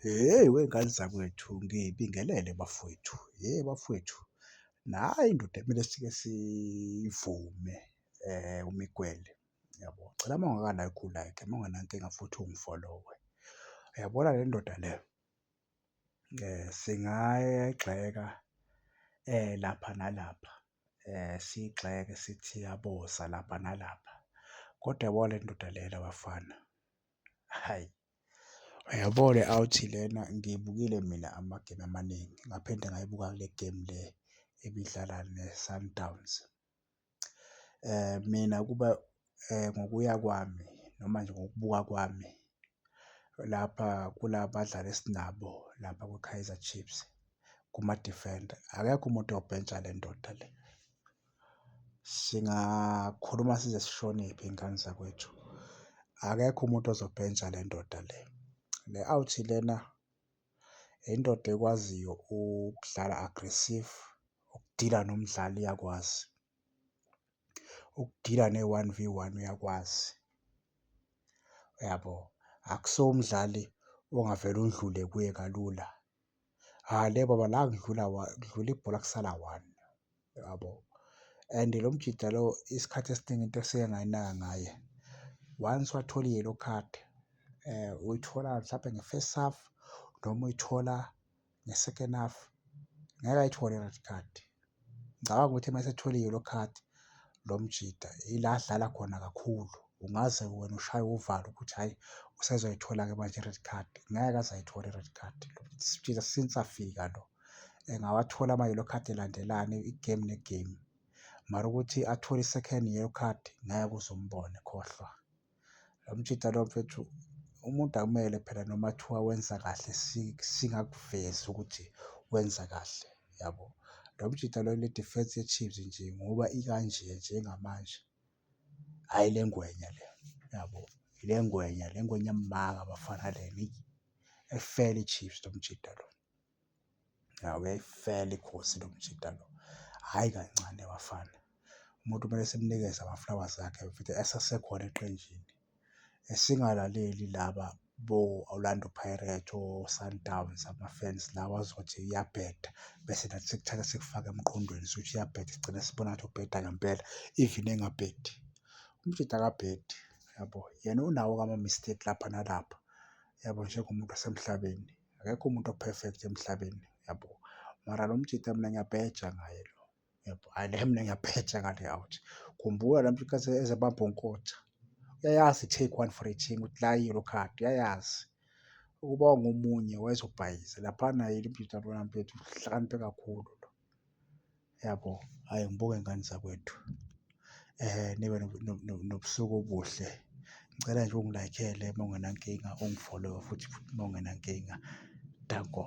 Wey'ngane zakwethu ngibingelele bafowethu. Bafowethu, nayi indoda ekumele sike siyivume uMikwele, yabo. Ngicela uma ungakanayo ikhulekhe, uma unganankinga futhi ungifolowe. Uyabona le ndoda le singayigxeka lapha nalapha, siyigxeke sithi iyaboza lapha nalapha. Kodwa yabo le ndoda lena bafana, hhayi. Uyabo le awuthi lena ngiyibukile mina amagemu amaningi, ngaphinde ngayibuka kule gemu le ebidlala ne-Sundowns. Mina kuba ngokuya kwami noma nje ngokubuka kwami lapha kulaba badlali esinabo lapha kwi-Kaizer Chiefs kuma-defender, akekho umuntu oyobhentshwa le ndoda le. Singakhuluma size sishonephi iy'ngane zakwethu? Akekho umuntu ozobhentshwa le ndoda le. Le awuthi lena indoda ekwaziyo ukudlala aggressive, ukudila nomdlali iyakwazi, ukudila ne-1v1 uyakwazi, yabo. Akusiwo umdlali ongavele udlule kuye kalula. Le baba la kudlula ibhola kusala one, yabo. And lo mjida lo isikhathi esiningi into esike ngayinaka ngaye, once wathola i-yellow card uyithola mhlampe nge-first half noma uyithola nge-second half, ngeke ayithole i-red card. Ngicabanga ukuthi uma esethola i-yellow card lo mjida ila adlala khona kakhulu, ungaze wena ushaye uvalo ukuthi hhayi usezoyithola-ke manje i-red card. Ngeke aze ayithole i-red card lo mjida since afika lo. Engawathola ama-yellow card elandelana igemu negemu, mara ukuthi athole i-second yellow card ngeke uze umbone, khohlwa. Lo mjida lo mfethu, umuntu akumele phela noma kuthiwa wenza kahle singakuvezi ukuthi wenza kahle, yabo. Lo mjida lo le defense ye-Chiefs nje ngoba ikanje njengamanje, hhayi le ngwenya le, yabo. Le ngwenya emaka bafana lena, uyayifela i-Chiefs lo mjida lo. Ya, uyayifela ikhosi lo mjida lo, hhayi kancane bafana. Umuntu kumele simnikeze ama-flowers akhe futhi esasekhona eqenjini. Singalaleli laba bo-Orlando Pirates, o-Sundowns, ama-fans lawa azothi iyabheda bese nathi sikuthatha sikufake emqondweni sokuthi iyabheda sigcine sibona ngathi ubheda ngempela even engabhedi. Umjida akabhedi, yabo. Yena unawo-ke ama-mistake lapha nalapha, yabo, njengomuntu wasemhlabeni. Akekho umuntu o-perfect emhlabeni, yabo. Mara lo mjida mina ngiyabheja ngaye lo, yabo. Hhayi le mina ngiyabheja ngale out. Khumbula la mfikazi eze ebamba unkotha, uyayazi i-take one for a team ukuthi la i-yellow card, uyayazi. Ukuba ungomunye wayezobhayiza laphana yena umjida lona mfethu uhlakaniphe kakhulu lo, yabo. Hhayi ngibuke iy'ngane zakwethu, nibe nobusuku obuhle. Ngicela nje ungilayikhele uma ungenankinga, ungifolowe futhi uma ungenankinga. Danko.